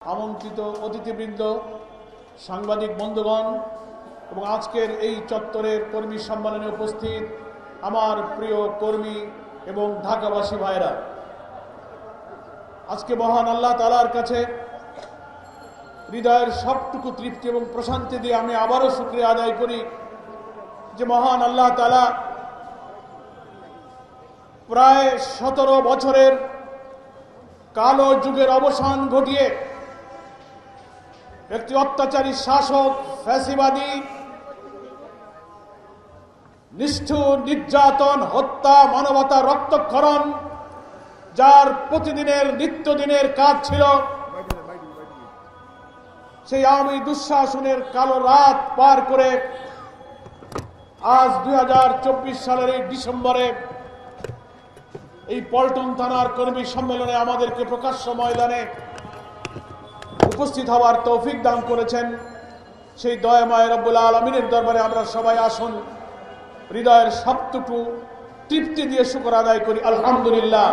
আমন্ত্রিত অতিথিবৃন্দ, সাংবাদিক বন্ধুগণ এবং আজকের এই চত্বরের কর্মী সম্মেলনে উপস্থিত আমার প্রিয় কর্মী এবং ঢাকাবাসী ভাইরা, আজকে মহান আল্লাহ তাআলার কাছে হৃদয়ের সবটুকু তৃপ্তি এবং প্রশান্তি দিয়ে আমি আবারও শুকরিয়া আদায় করি যে মহান আল্লাহ তাআলা প্রায় 17 বছরের কালো যুগের অবসান ঘটিয়ে একটি অত্যাচারী শাসক, ফ্যাসিবাদী, নিষ্ঠুর নির্যাতন, হত্যা, মানবতা রক্তক্ষরণ, যার প্রতিদিনের নিত্যদিনের কাজ ছিল সেই আওয়ামী দুঃশাসনের কালো রাত পার করে আজ 2024 সালের এই ডিসেম্বরে এই পল্টন থানার কর্মী সম্মেলনে আমাদেরকে প্রকাশ্য ময়দানে উপস্থিত হওয়ার তৌফিক দান করেছেন। সেই দয়াময় রব্বুল আলামিনের দরবারে আমরা সবাই আসুন হৃদয়ের সবটুকু তৃপ্তি দিয়ে শুকর আদায় করি, আলহামদুলিল্লাহ।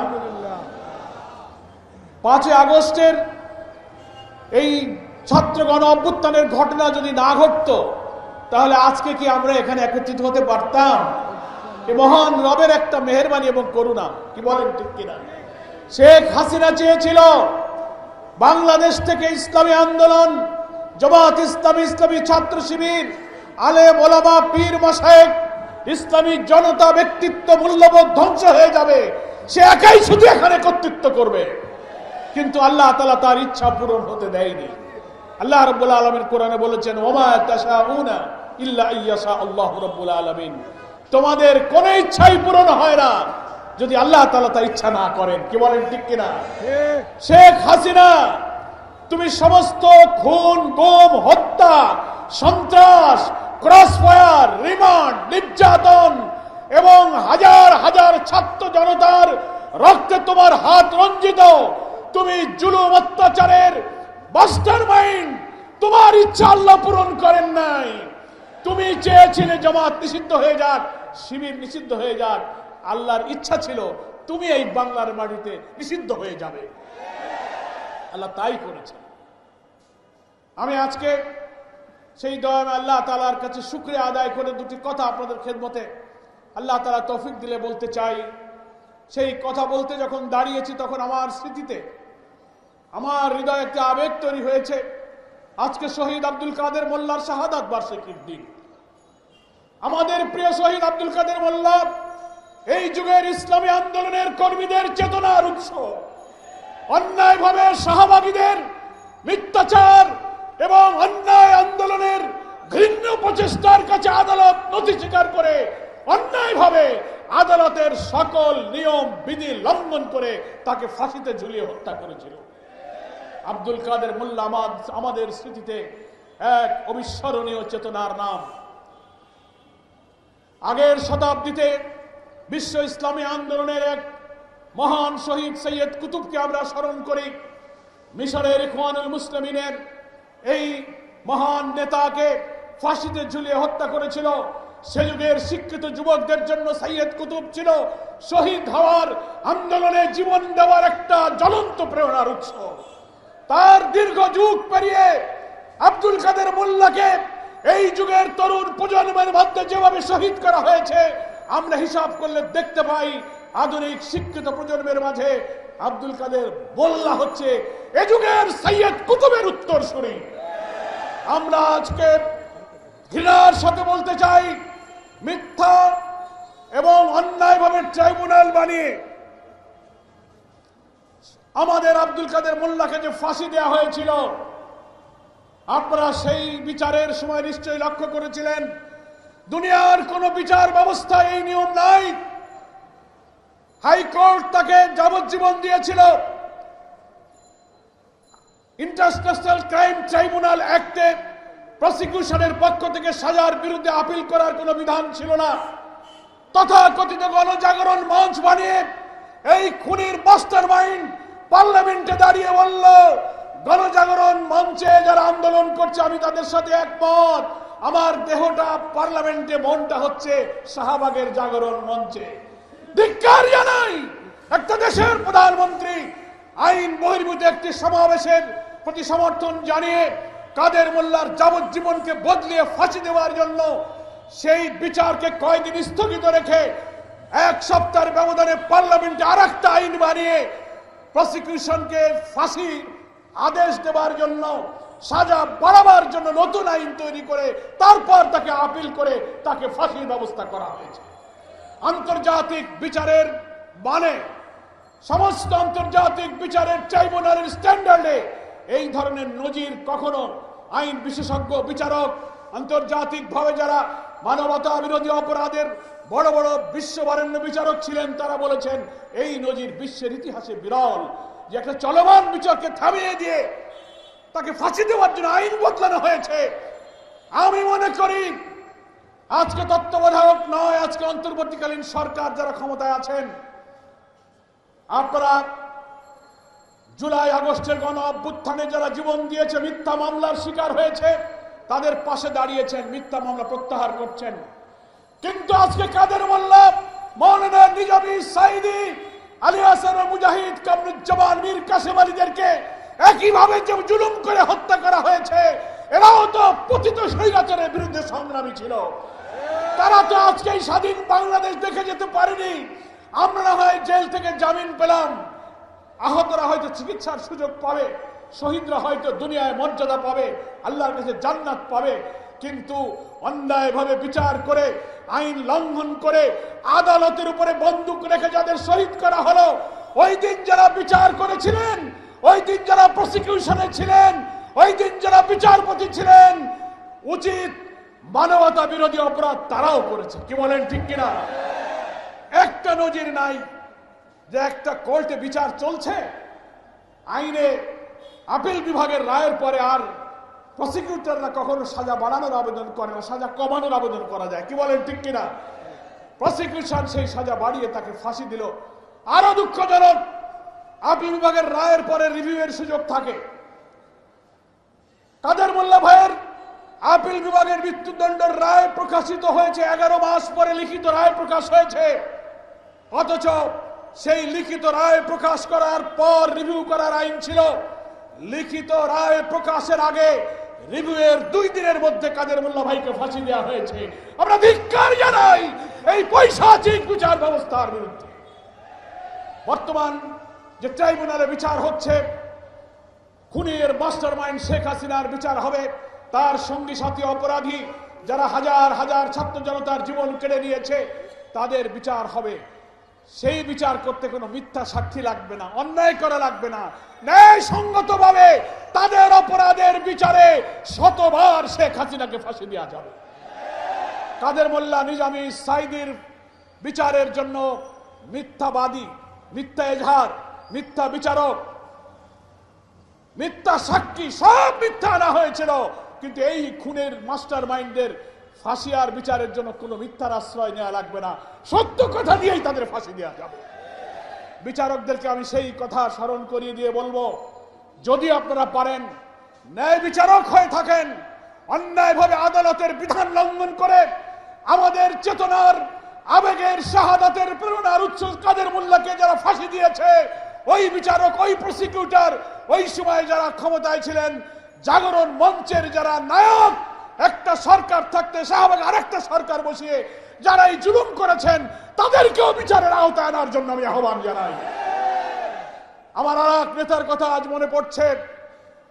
5 আগস্টের এই ছাত্র গণ অভ্যুত্থানের ঘটনা যদি না ঘটতো তাহলে আজকে কি আমরা এখানে একত্রিত হতে পারতাম? এ মহান রবের একটা মেহেরবানি এবং করুণা, কি বলেন ঠিক কিনা? শেখ হাসিনা চেয়েছিল বাংলাদেশ থেকে ইসলামী আন্দোলন, জামাত ইসলামী, ইসলামী ছাত্র শিবির, আলেম ওলামা, পীর মাশায়েখ, ইসলামী জনতা, ব্যক্তিত্ব, মূল্যবোধ ধ্বংস হয়ে যাবে, সে একাই শুধু এখানে কর্তৃত্ব করবে। কিন্তু আল্লাহ তাআলা তার ইচ্ছা পূরণ হতে দেয়নি। আল্লাহ রাব্বুল আলামিন কোরআনে বলেছেন, ওমা তাশাউনা ইল্লা আইয়াশা আল্লাহু রাব্বুল আলামিন, তোমাদের কোনো ইচ্ছাই পূরণ হয় না যদি আল্লাহ তাআলা তার ইচ্ছা না করেন। কি বলেন ঠিক কিনা? শেখ হাসিনা, তুমি সমস্ত খুন, গুম, হত্যা, সন্ত্রাস, ক্রসফায়ার, রিমান্ড, নির্যাতন এবং হাজার হাজার ছাত্র জনতার রক্তে তোমার হাত রঞ্জিত, তুমি জুলুম অত্যাচারের মাস্টারমাইন্ড, তোমার ইচ্ছা আল্লাহ পূরণ করেন নাই। তুমি চেয়েছিলে জামাত নিষিদ্ধ হয়ে যাক, শিবির নিষিদ্ধ হয়ে যাক, আল্লাহর ইচ্ছা ছিল তুমি এই বাংলার মাটিতে নিষিদ্ধ হয়ে যাবে। আল্লাহ তাই করেছেন। আমি আজকে সেই দয়াময় আল্লাহ তাআলার কাছে শুকরিয়া আদায় করে দুটি কথা আপনাদের খেদমতে আল্লাহ তাআলা তৌফিক দিলে বলতে চাই। সেই কথা বলতে যখন দাঁড়িয়েছি তখন আমার স্মৃতিতে, আমার হৃদয়ে একটি আবেগ তৈরি হয়েছে। আজকে শহীদ আব্দুল কাদের মোল্লার শাহাদাত বার্ষিকীর দিন। আমাদের প্রিয় শহীদ আব্দুল কাদের মোল্লা এই যুগের ইসলামী আন্দোলনের কর্মীদের চেতনার উৎস। অন্যায়ভাবে শাহবাগীদের মিথ্যাচার এবং অন্যায় আন্দোলনের ঘৃণ্য প্রচেষ্টার কাছে আদালত নথি স্বীকার করে অন্যায়ভাবে আদালতের সকল নিয়ম বিধি লঙ্ঘন করে তাকে ফাঁসিতে ঝুলিয়ে হত্যা করেছিল। আব্দুল কাদের মোল্লা আমাদের স্মৃতিতে এক অবিস্মরণীয় চেতনার নাম। আগের শতাব্দীতে বিশ্ব ইসলামী আন্দোলনের এক মহান শহীদ সৈয়দ কুতুবকে আমরা স্মরণ করি। মিশরের ইখওয়ানুল মুসলিমিনের এই মহান নেতাকে ফাঁসিতে ঝুলিয়ে হত্যা করেছিল। সে যুগের শিক্ষিত যুবকদের জন্য সৈয়দ কুতুব ছিল শহীদ হওয়ার, আন্দোলনে জীবন দেওয়ার একটা জ্বলন্ত প্রেরণার উৎস। তার দীর্ঘ যুগ পেরিয়ে আব্দুল কাদের মোল্লাকে এই যুগের তরুণ প্রজন্মের মধ্যে যেভাবে শহীদ করা হয়েছে, আমরা হিসাব করলে দেখতে পাই আধুনিক শিক্ষিত প্রজন্মের মাঝে আব্দুল কাদের মোল্লা হচ্ছে এ যুগের সৈয়দ কুতুবের উত্তরসূরি। আমরা আজকে ঘৃণার সাথে বলতে চাই, মিথ্যা এবং অন্যায়ভাবে ট্রাইব্যুনাল বানিয়ে আমাদের আব্দুল কাদের মোল্লাকে যে ফাঁসি দেওয়া হয়েছিল, আপনারা সেই বিচারের সময় নিশ্চয়ই লক্ষ্য করেছিলেন দুনিয়ার কোন বিচার ব্যবস্থায় এই নিয়ম নাই। হাইকোর্ট তাকে যাবজ্জীবন দিয়েছিল। ইন্টারন্যাশনাল ক্রাইম ট্রাইব্যুনাল অ্যাক্টে প্রসিকিউশনের পক্ষ থেকে সাজার বিরুদ্ধে আপিল করার কোনো বিধান ছিল না। তথাকথিত গণজাগরণ মঞ্চ বানিয়ে এই খুনির মাস্টারমাইন্ড পার্লামেন্টে দাঁড়িয়ে বলল, গণজাগরণ মঞ্চে যারা আন্দোলন করছে আমি তাদের সাথে একমত, আমার দেহটা পার্লামেন্টে, মনটা হচ্ছে শাহবাগের জাগরণ মঞ্চে। ধিক্কার জানাই একটা দেশের প্রধানমন্ত্রী আইন বহির্ভূত একটি সমাবেশের প্রতি সমর্থন জানিয়ে কাদের মোল্লার যাবজ্জীবনকে বদলিয়ে ফাঁসি দেওয়ার জন্য সেই বিচারকে কয়েকদিন স্থগিত রেখে এক সপ্তাহের ব্যবধানে পার্লামেন্টে আরেকটা আইন বানিয়ে প্রসিকিউশনকে ফাঁসি আদেশ দেওয়ার জন্য, সাজা বাড়াবার জন্য নতুন আইন তৈরি করে তারপর তাকে আপিল করে তাকে ফাঁসির ব্যবস্থা করা হয়েছে। আন্তর্জাতিক বিচারের মানে সমস্ত আন্তর্জাতিক বিচারের ট্রাইব্যুনালের স্ট্যান্ডার্ডে এই ধরনের নজির কখনো আইন বিশেষজ্ঞ বিচারক, আন্তর্জাতিকভাবে যারা মানবতা বিরোধী অপরাধের বড় বড় বিশ্ববরেণ্য বিচারক ছিলেন তারা বলেছেন এই নজির বিশ্বের ইতিহাসে বিরল, যে একটা চলমান বিচারকে থামিয়ে দিয়ে তাকে ফাঁসি দেওয়ার জন্য আইন বদলানো হয়েছে। আমি মনে করি আজকে তত্ত্বাবধায়ক নয়, আজকে অন্তর্বর্তীকালীন সরকার যারা ক্ষমতায় আছেন, আপনারা জুলাই আগস্টের গণ অভ্যুত্থানে যারা জীবন দিয়েছে, মিথ্যা মামলার শিকার হয়েছে, তাদের পাশে দাঁড়িয়েছেন, মিথ্যা মামলা প্রত্যাহার করছেন। কিন্তু আজকে কাদের মোল্লা, মৌলানা নিজামী, সাইদি, আলী হাসান মুজাহিদ, কামরুজ্জামান, মীর কাসেম আলীদেরকে একইভাবে যে জুলুম করে হত্যা করা হয়েছে, এরাও তো পতিত স্বৈরাচারের বিরুদ্ধে সংগ্রামী ছিল। তারা তো আজকে স্বাধীন বাংলাদেশ দেখে যেতে পারেনি। আমরা না হয় জেল থেকে জামিন পেলাম, আহতরা হয়তো চিকিৎসার সুযোগ পাবে, শহীদরা হয়তো দুনিয়ায় মর্যাদা পাবে, আল্লাহর কাছে জান্নাত পাবে, কিন্তু অন্যায়ভাবে বিচার করে, আইন লঙ্ঘন করে, আদালতের উপরে বন্দুক রেখে যাদের শহীদ করা হলো, ওই দিন যারা বিচার করেছিলেন, ওই দিন যারা প্রসিকিউশনে ছিলেন, ওই দিন যারা বিচারপতি ছিলেন, উচিত মানবতা বিরোধী অপরাধ তারাও করেছে। কি বলেন, ঠিক কিনা? একটা নজির নাই যে একটা কোর্টে বিচার চলছে, আইনে আপিল বিভাগের রায়ের পরে আর প্রসিকিউটররা কখনো সাজা বাড়ানোর আবেদন করে না, সাজা কমানোর আবেদন করা যায়। কি বলেন, ঠিক কিনা? প্রসিকিউশন সেই সাজা বাড়িয়ে তাকে ফাঁসি দিল। আরো দুঃখজনক, আপিল বিভাগের রায়ের পরে রিভিউয়ের সুযোগ থাকে। কাদের মোল্লা ভাইয়ের আপিল বিভাগের মৃত্যুদণ্ডের রায় প্রকাশিত হয়েছে 11 মাস পরে লিখিত রায় প্রকাশ হয়েছে, অথচ সেই লিখিত রায় প্রকাশ করার পর রিভিউ করার আইন ছিল। লিখিত রায় প্রকাশের আগে রিভিউয়ের 2 দিনের মধ্যে কাদের মোল্লা ভাইকে ফাঁসি দেওয়া হয়েছে। আমরা ধিক্কার জানাই এই পৈশাচিক বিচার ব্যবস্থার বিরুদ্ধে। বর্তমান যে ট্রাইব্যুনালে বিচার হচ্ছে, খুনের মাস্টারমাইন্ড শেখ হাসিনার বিচার হবে, তার সঙ্গী সাথী অপরাধী যারা হাজার হাজার ছাত্র জনতার জীবন কেড়ে নিয়েছে তাদের বিচার হবে। সেই বিচার করতে কোনো মিথ্যা সাক্ষী লাগবে না, অন্যায় করা লাগবে না, ন্যায়সঙ্গতভাবে তাদের অপরাধের বিচারে শতবার শেখ হাসিনাকে ফাঁসি দেওয়া যাবে। কাদের মোল্লা, নিজামী, সাইদির বিচারের জন্য মিথ্যাবাদী, মিথ্যা এজাহার, মিথ্যা বিচারক, মিথ্যা সাক্ষী সব মিথ্যা আনা হয়েছিল, কিন্তু এই খুনের মাস্টার মাইন্ডের ফাঁসি আর বিচারের জন্য কোনো মিথ্যার আশ্রয় নেওয়া লাগবে না, সত্য কথা দিয়েই তাদের ফাঁসি দেওয়া যাবে। বিচারকদেরকে আমি সেই কথা স্মরণ করিয়ে দিয়ে বলবো, যদি আপনারা পারেন, ন্যায় বিচারক হয়ে থাকেন, অন্যায়ভাবে আদালতের বিধান লঙ্ঘন করে আমাদের চেতনার, আবেগের, শাহাদাতের, প্রেরণার উৎস কাদের মোল্লাকে যারা ফাঁসি দিয়েছে, ওই বিচারক, ওই প্রসিকিউটর, ওই সময় যারা ক্ষমতায় ছিলেন, জাগরণ মঞ্চের যারা নায়ক, একটা সরকার থাকতে শাহবাগ আরেকটা সরকার বসিয়ে যারা এই জুলুম করেছেন, তাদেরকেও বিচারের আওতায় আনার জন্য আমি আহ্বান জানাই। আমার আর এক নেতার কথা আজ মনে পড়ছে,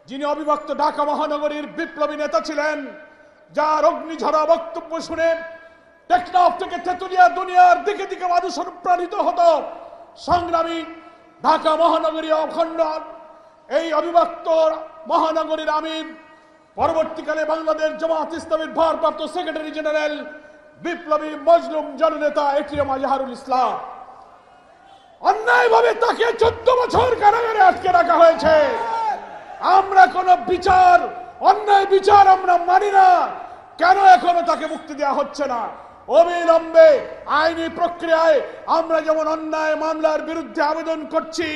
যিনি অবিভক্ত ঢাকা মহানগরীর বিপ্লবী নেতা ছিলেন, যার অগ্নিঝরা বক্তব্য শুনে টেকনাফ থেকে তেতুলিয়া দুনিয়ার দিকে দিকে মানুষ অনুপ্রাণিত হতো। সংগ্রামী ঢাকা মহানগরী অখণ্ড এই অবিভক্ত মহানগরীর আমির, পরবর্তীকালে বাংলাদেশ জামাত ইসলামীর ভারপ্রাপ্ত সেক্রেটারি জেনারেল, বিপ্লবী মজলুম জননেতা এটিএম আজহারুল ইসলাম, অন্যায়ভাবে তাকে 14 বছর কারাগারে আটকে রাখা হয়েছে। আমরা কোন বিচার, অন্যায় বিচার আমরা মানি না। কেন এখনো তাকে মুক্তি দেওয়া হচ্ছে না? অবিলম্বে আইনি প্রক্রিয়ায় আমরা যেমন অন্যায় মামলার বিরুদ্ধে আবেদন করছি,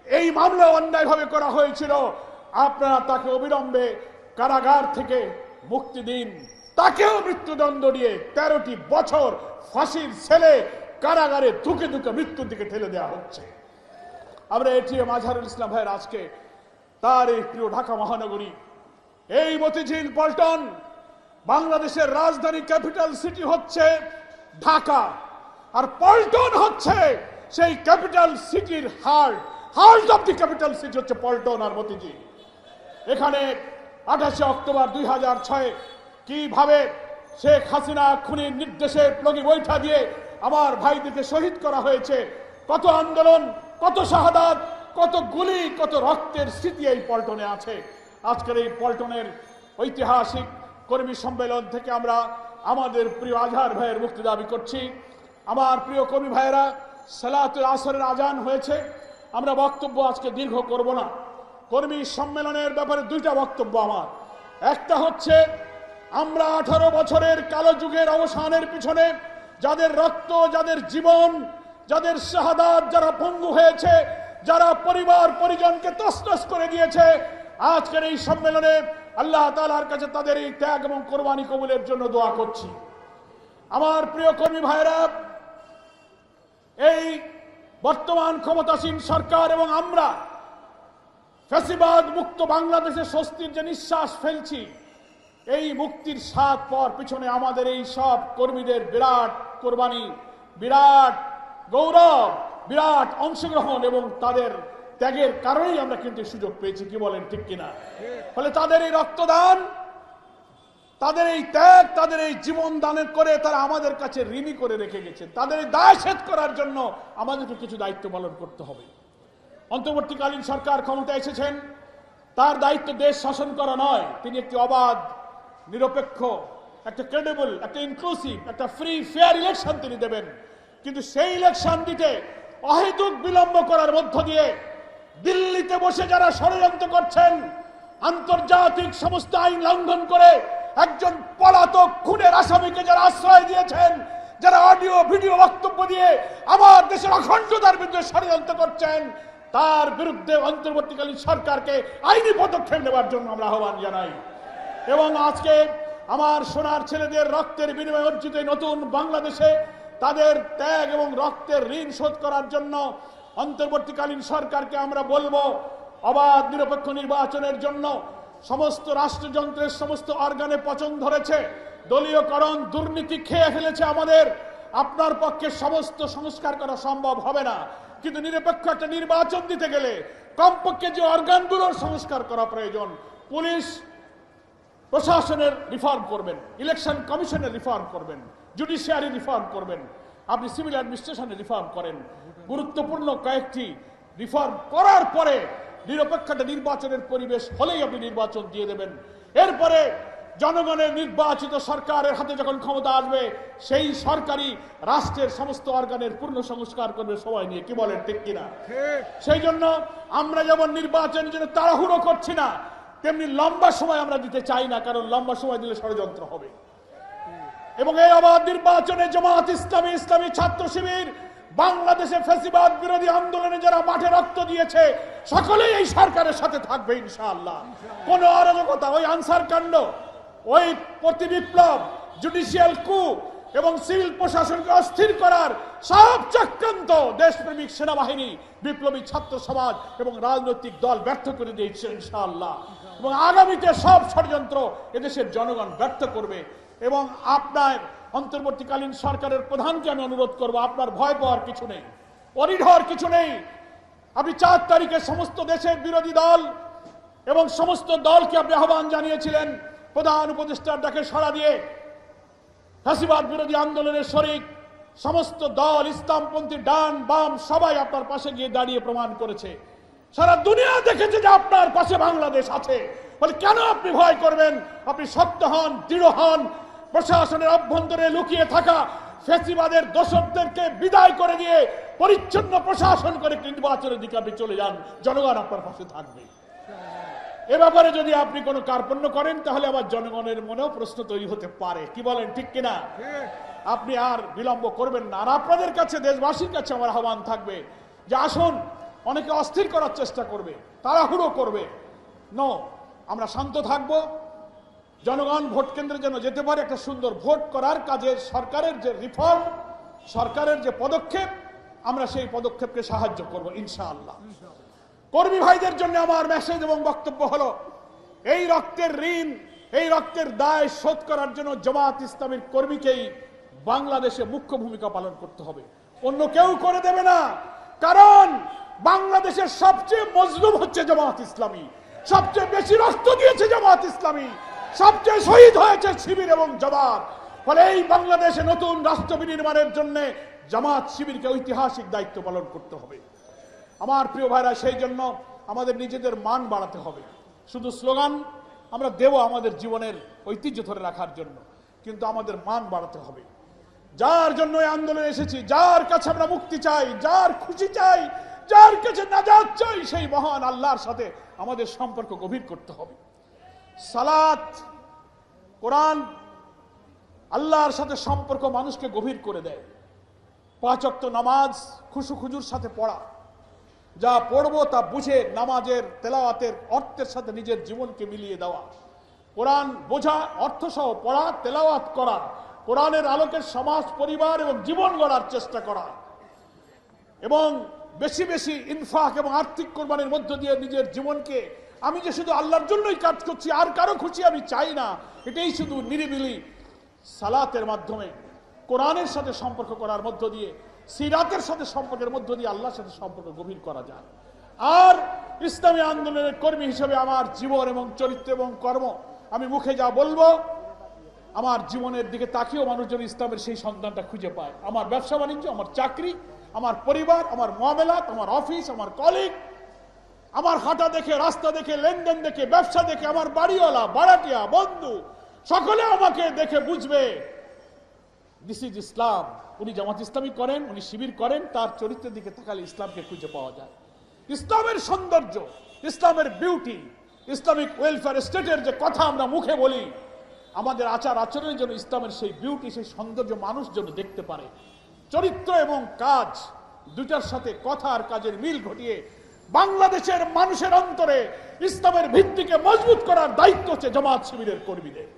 এই মামলা অন্যায়ভাবে করা হয়েছিল, আপনারা তাকে অবিলম্বে কারাগার থেকে মুক্তি দিন। তাকেও মৃত্যুদণ্ড দিয়ে 13টি বছর ফাঁসির ছেলে কারাগারে ধুকে ধুকে মৃত্যুর দিকে ঠেলে দেওয়া হচ্ছে। আমরা এটিএম আজহারুল ইসলাম ভাইয়ের আজকে তার এই প্রিয় ঢাকা মহানগরী, এই মতিঝিল পল্টন, বাংলাদেশের রাজধানী ক্যাপিটাল সিটি হচ্ছে ঢাকা, আর পল্টন হচ্ছে সেই ক্যাপিটাল সিটির heart of the capital city হচ্ছে পল্টন আর মতিঝিল। এখানে 28 অক্টোবর 2006 কিভাবে শেখ হাসিনা খুনির নির্দেশে লগি বৈঠা দিয়ে আমার ভাইদেরকে শহীদ করা হয়েছে, কত আন্দোলন, কত শাহাদাত, কত গুলি, কত রক্তের স্মৃতি এই পল্টনে আছে। আজকের এই পল্টনের ঐতিহাসিক কর্মী সম্মেলন থেকে আমরা আমাদের প্রিয় আজহার ভাইয়ের মুক্তি দাবি করছি। আমার প্রিয় কর্মী ভাইয়েরা, সালাতুল আসরের আজান হয়েছে, আমরা বক্তব্য আজকে দীর্ঘ করব না। কর্মী সম্মেলনের ব্যাপারে দুইটা বক্তব্য আমার। একটা হচ্ছে, আমরা 18 বছরের কালো যুগের অবসানের পিছনে যাদের রক্ত, যাদের জীবন, যাদের শাহাদাত, যারা পঙ্গু হয়েছে, যারা পরিবার পরিজনকে তছনছ করে দিয়েছে, আজকের এই সম্মেলনে আল্লাহ তাআলার কাছে তাদের এই ত্যাগ এবং কোরবানি কবুলের জন্য দোয়া করছি। আমার প্রিয় কর্মী ভাইরা, এই বর্তমান ক্ষমতাসীন সরকার এবং আমরা ফ্যাসিবাদ মুক্ত বাংলাদেশে স্বস্তির যে নিঃশ্বাস ফেলছি, এই মুক্তির স্বাদ পর পিছনে আমাদের এই সব কর্মীদের বিরাট কোরবানি, বিরাট গৌরব, বিরাট অংশগ্রহণ এবং তাদের ত্যাগের কারণেই আমরা কিন্তু সুযোগ পেয়েছি। কি বলেন, ঠিক কিনা? ফলে তাদের এই রক্তদান, তাদের এই ত্যাগ, তাদের এই জীবন দানের করে তারা আমাদের কাছে ঋণী করে রেখে গেছেন। তাদের এই দায় শেষ করার জন্য আমাদেরকে কিছু দায়িত্ব পালন করতে হবে। অন্তর্বর্তীকালীন সরকার ক্ষমতা এসেছেন, তার দায়িত্ব দেশ শাসন করা নয়, তিনি একটি অবাধ, নিরপেক্ষ, একটা ক্রেডিবল, একটা ইনক্লুসিভ, একটা ফ্রি ফেয়ার ইলেকশন তিনি দেবেন। কিন্তু সেই ইলেকশন দিতে অহেতুক বিলম্ব করার মধ্য দিয়ে দিল্লিতে বসে যারা ষড়যন্ত্র করছেন, আন্তর্জাতিক সমস্ত আইন লঙ্ঘন করে একজন পলাতক খুনের আসামিকে যারা আশ্রয় দিয়েছেন, যারা অডিও ভিডিও বক্তব্য দিয়ে আমার দেশের অখণ্ডতার বিরুদ্ধে ষড়যন্ত্র করছেন, তার বিরুদ্ধে অন্তর্বর্তীকালীন সরকারকে আইনি পদক্ষেপ নেওয়ার জন্য আমরা আহ্বান জানাই। এবং আজকে আমার সোনার ছেলেদের রক্তের বিনিময়ে অর্জিত নতুন বাংলাদেশে তাদের ত্যাগ এবং রক্তের ঋণ শোধ করার জন্য অন্তর্বর্তীকালীন সরকারকে আমরা বলবো, অবাধ নিরপেক্ষ নির্বাচনের জন্য সমস্ত রাষ্ট্রযন্ত্রের সমস্ত অর্গানে পচন ধরেছে, দলীয়করণ, দুর্নীতি খেয়ে ফেলেছে আমাদের। আপনার পক্ষে সমস্ত সংস্কার করা সম্ভব হবে না, কিন্তু নিরপেক্ষ একটা নির্বাচন দিতে গেলে কমপক্ষে যে অর্গানগুলোর সংস্কার করা প্রয়োজন, পুলিশ প্রশাসনের রিফর্ম করবেন, ইলেকশন কমিশনের রিফর্ম করবেন, জুডিশিয়ারি রিফর্ম করবেন, আপনি সিভিল অ্যাডমিনিস্ট্রেশনে রিফর্ম করেন। গুরুত্বপূর্ণ কয়েকটি রিফর্ম করার পরে নিরপেক্ষ একটা নির্বাচনের পরিবেশ হলেই আপনি নির্বাচন দিয়ে দেবেন। এরপরে জনগণের নির্বাচিত সরকারের হাতে যখন ক্ষমতা আসবে, সেই সরকারই রাষ্ট্রের সমস্ত অর্গানের পূর্ণ সংস্কার করবে সবাই নিয়ে। কি বলেন, ঠিক কিনা? সেই জন্য আমরা যেমন নির্বাচনের জন্য তাড়াহুড়ো করছি না, তেমনি লম্বা সময় আমরা দিতে চাই না, কারণ লম্বা সময় দিলে ষড়যন্ত্র হবে। এবং এই অবাধ নির্বাচনে জামাত ইসলামী, ইসলামী ছাত্র শিবির, বাংলাদেশে ফ্যাসিবাদ বিরোধী আন্দোলনে যারা মাঠে রক্ত দিয়েছে, সকলেই এই সরকারের সাথে থাকবে ইনশাআল্লাহ। কোন অরাজকতা, ওই আনসার কাণ্ড, ওই প্রতি বিপ্লব, জুডিশিয়াল কু এবং সিভিল প্রশাসনকে অস্থির করার সব চক্রান্ত দেশপ্রেমিক সেনাবাহিনী, বিপ্লবী ছাত্র সমাজ এবং রাজনৈতিক দল ব্যর্থ করে দিয়েছে ইনশাআল্লাহ। এবং আগামীতে সব ষড়যন্ত্র এদেশের জনগণ ব্যর্থ করবে। এবং আপনার অন্তর্বর্তীকালীন সরকারের প্রধানকে আমি অনুরোধ করব, আপনার ভয় পাওয়ার কিছু নেই, অরিড হওয়ার কিছু নেই। আপনি 4 তারিখে সমস্ত দেশের বিরোধী দল এবং সমস্ত দলকে আপনি আহ্বান জানিয়েছিলেন, প্রধান উপদেষ্টার ডাকে সাড়া দিয়ে ফ্যাসিবাদ বিরোধী আন্দোলনের শরিক সমস্ত দল, ইসলামপন্থী, ডান বাম সবাই আপনার পাশে গিয়ে দাঁড়িয়ে প্রমাণ করেছে। সারা দুনিয়া দেখেছে যে আপনার পাশে বাংলাদেশ আছে। বলে কেন আপনি ভয় করবেন? আপনি শক্ত হন, দৃঢ় হন, প্রশাসনের অভ্যন্তরে লুকিয়ে থাকা ফ্যাসিবাদের দোষরদেরকে বিদায় করে দিয়ে পরিচ্ছন্ন প্রশাসন করে নির্বাচনের দিকে আপনি চলে যান, জনগণ আপনার পাশে থাকবে। এ ব্যাপারে যদি আপনি কোনো কার্পণ্য করেন, তাহলে আবার জনগণের মনেও প্রশ্ন তৈরি হতে পারে। কি বলেন, ঠিক কিনা? আপনি আর বিলম্ব করবেন না। আর আপনাদের কাছে, দেশবাসীর কাছে আমার আহ্বান থাকবে যে আসুন, অনেকে অস্থির করার চেষ্টা করবে, তাড়াহুড়ো করবে, নো, আমরা শান্ত থাকবো। জনগণ ভোট কেন্দ্রে যেন যেতে পারে, একটা সুন্দর ভোট করার কাজে সরকারের যে রিফর্ম, সরকারের যে পদক্ষেপ, আমরা সেই পদক্ষেপকে সাহায্য করব ইনশাআল্লাহ। কর্মী ভাইদের জন্য আমার মেসেজ এবং বক্তব্য হলো, এই রক্তের ঋণ, এই রক্তের দায় শোধ করার জন্য জামাত ইসলামীর কর্মীকেই বাংলাদেশে মুখ্য ভূমিকা পালন করতে হবে, অন্য কেউ করে দেবে না। কারণ বাংলাদেশের সবচেয়ে মজলুম হচ্ছে জামাত ইসলামী, সবচেয়ে বেশি রক্ত দিয়েছে জামাত ইসলামী, সবচেয়ে শহীদ হয়েছে শিবির এবং জামাত। ফলে এই বাংলাদেশে নতুন রাষ্ট্র বিনির্মাণের জন্য জামাত শিবিরকে ঐতিহাসিক দায়িত্ব পালন করতে হবে। আমার প্রিয় ভাইরা, সেই জন্য আমাদের নিজেদের মান বাড়াতে হবে। শুধু স্লোগান আমরা দেব আমাদের জীবনের ঐতিহ্য ধরে রাখার জন্য, কিন্তু আমাদের মান বাড়াতে হবে। যার জন্য এই আন্দোলনে এসেছি, যার কাছে আমরা মুক্তি চাই, যার খুশি চাই, যার কাছে নাজাত চাই, সেই মহান আল্লাহর সাথে আমাদের সম্পর্ক গভীর করতে হবে। সালাত, কোরআন আল্লাহর সাথে সম্পর্ক মানুষকে গভীর করে দেয়। 5 ওয়াক্ত নামাজ খুশু খুজুর সাথে পড়া, যা পড়বো তা বুঝে নামাজের তেলাওয়াতের অর্থের সাথে নিজের জীবনকে মিলিয়ে দেওয়া, কোরআন বোঝা, অর্থসহ পড়া, তেলাওয়াত করা, কোরআনের আলোকের সমাজ, পরিবার এবং জীবন গড়ার চেষ্টা করা, এবং বেশি বেশি ইনফাক এবং আর্থিক কোরবানির মধ্য দিয়ে নিজের জীবনকে, আমি যে শুধু আল্লাহর জন্যই কাজ করছি, আর কারো খুশি আমি চাই না, এটাই শুধু নিরিবিলি সালাতের মাধ্যমে, কোরআনের সাথে সম্পর্ক করার মধ্য দিয়ে, সিরাতের সাথে সম্পর্কের মধ্য দিয়ে আল্লাহর সাথে সম্পর্ক গভীর করা যায়। আর ইসলামী আন্দোলনের কর্মী হিসেবে আমার জীবন এবং চরিত্র এবং কর্ম, আমি মুখে যা বলবো, আমার জীবনের দিকে তাকিয়েও মানুষজন ইসলামের সেই সন্ধানটা খুঁজে পায়। আমার ব্যবসা বাণিজ্য, আমার চাকরি, আমার পরিবার, আমার মুআমালাত, আমার অফিস, আমার কলিগ, আমার হাঁটা দেখে, রাস্তা দেখে, লেনদেন দেখে, ব্যবসা দেখে, আমার বাড়িওয়ালা, ভাড়াটিয়া, বন্ধু, সকলে আমাকে দেখে বুঝবে দিস ইজ ইসলাম। উনি জামাত ইসলামী করেন, উনি শিবির করেন, তার চরিত্রের দিকে তাকালে ইসলামকে খুঁজে পাওয়া যায়। ইসলামের সৌন্দর্য, ইসলামের বিউটি, ইসলামিক ওয়েলফেয়ার স্টেটের যে কথা আমরা মুখে বলি, আমাদের আচার আচরণের জন্য ইসলামের সেই বিউটি, সেই সৌন্দর্য মানুষ যেন দেখতে পারে। চরিত্র এবং কাজ দুটার সাথে কথা আর কাজের মিল ঘটিয়ে বাংলাদেশের মানুষের অন্তরে ইসলামের ভিত্তিকে মজবুত করার দায়িত্ব হচ্ছে জামাত শিবিরের কর্মীদের।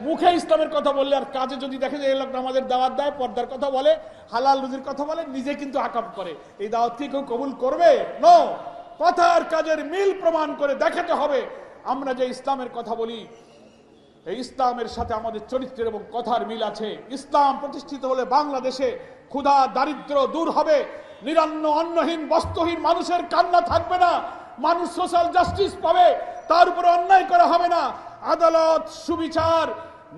মুখে ইসলামের কথা বললে আর কাজে যদি দেখে যে এই লোক আমাদের দাওয়াত দেয়, পর্দার কথা বলে, হালাল রুজির কথা বলে, নিজে কিন্তু আকাম করে, এই দাওয়াত কি কেউ কবুল করবে? নো। কথা আর কাজের মিল প্রমাণ করে দেখাতে হবে আমরা যে ইসলামের কথা বলি, এই ইসলামের সাথে আমাদের চরিত্রের এবং কথার মিল আছে। ইসলাম প্রতিষ্ঠিত হলে বাংলাদেশে ক্ষুধা, দারিদ্র দূর হবে, নিরান্ন, অন্নহীন, বস্ত্রহীন মানুষের কান্না থাকবে না, মানুষ সোশ্যাল জাস্টিস পাবে, তার উপরে অন্যায় করা হবে না, আদালত, সুবিচার,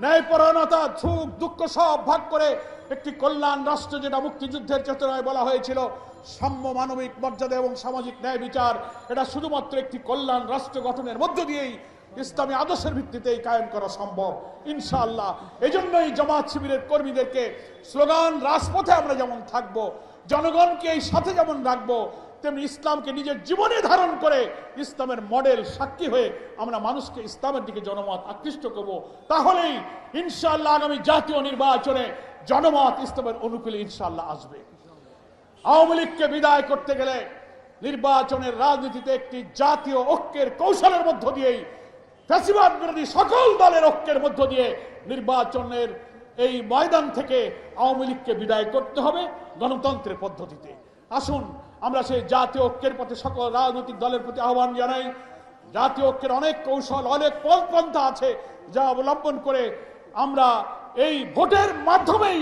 ন্যায়পরায়ণতা, সুখ দুঃখ সব ভাগ করে একটি কল্যাণ রাষ্ট্র, যেটা মুক্তিযুদ্ধের চেতনায় বলা হয়েছিল সাম্য, মানবিক মর্যাদা এবং সামাজিক ন্যায় বিচার, এটা শুধুমাত্র একটি কল্যাণ রাষ্ট্র গঠনের মধ্য দিয়েই ইসলামী আদর্শের ভিত্তিতেই কায়েম করা সম্ভব ইনশাআল্লাহ। এজন্যই জামাত শিবিরের কর্মীদেরকে স্লোগান, রাজপথে আমরা যেমন থাকবো, জনগণকে এই সাথে যেমন রাখবো, তেমনি ইসলামকে নিজের জীবনে ধারণ করে ইসলামের মডেল সাক্ষী হয়ে আমরা মানুষকে ইসলামের দিকে জনমত আকৃষ্ট করব। তাহলেই ইনশাআল্লাহ আগামী জাতীয় নির্বাচনে জনমত ইসলামের অনুকূলে ইনশাআল্লাহ আসবে। আওয়ামী লীগকে বিদায় করতে গেলে নির্বাচনের রাজনীতিতে একটি জাতীয় ঐক্যের কৌশলের মধ্য দিয়েই, ফ্যাসিবাদ বিরোধী সকল দলের ঐক্যের মধ্য দিয়ে নির্বাচনের এই ময়দান থেকে আওয়ামী লীগকে বিদায় করতে হবে গণতন্ত্রের পদ্ধতিতে। আসুন আমরা সেই জাতীয় ঐক্যের পথে সকল রাজনৈতিক দলের প্রতি আহ্বান জানাই। জাতীয় ঐক্যের অনেক কৌশল, অনেক পন্থা আছে, যা অবলম্বন করে আমরা এই ভোটের মাধ্যমেই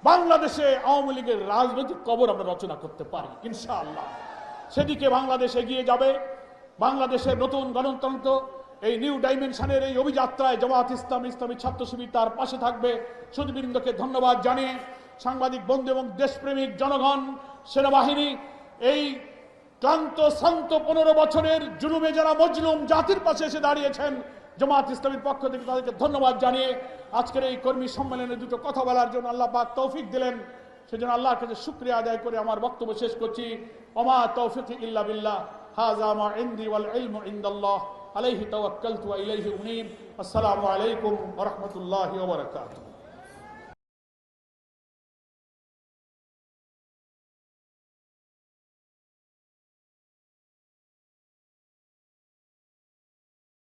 বাংলাদেশে আওয়ামী লীগের রাজনৈতিক কবর আমরা রচনা করতে পারি ইনশাআল্লাহ। সেদিকে বাংলাদেশ এগিয়ে যাবে। বাংলাদেশের নতুন গণতন্ত্র, এই নিউ ডাইমেনশনের এই অভিযাত্রায় জামাত ইসলাম, ইসলামী ছাত্র শিবির তার পাশে থাকবে। সুধীবৃন্দকে ধন্যবাদ জানিয়ে, সাংবাদিক বন্ধু এবং দেশপ্রেমিক জনগণ, সেনাবাহিনী, এই ক্লান্ত শ্রান্ত 15 বছরের জুলুমে যারা মজলুম জাতির পাশে এসে দাঁড়িয়েছেন, জামাত ইসলামীর পক্ষ থেকে তাদেরকে ধন্যবাদ জানিয়ে আজকের এই কর্মী সম্মেলনে দুটো কথা বলার জন্য আল্লাহ পাক তৌফিক দিলেন, সেজন্য আল্লাহর কাছে শুকরিয়া আদায় করে আমার বক্তব্য শেষ করছি। ওমা তৌফিক ইল্লা বিল্লাহ, হাযা মা ইনদি ওয়াল ইলমু ইনদাল্লাহ, আলাইহি তাওয়াক্কালতু ওয়া ইলাইহি উনীব। আসসালামু আলাইকুম ওয়া রাহমাতুল্লাহি ওয়া বারাকাতুহু।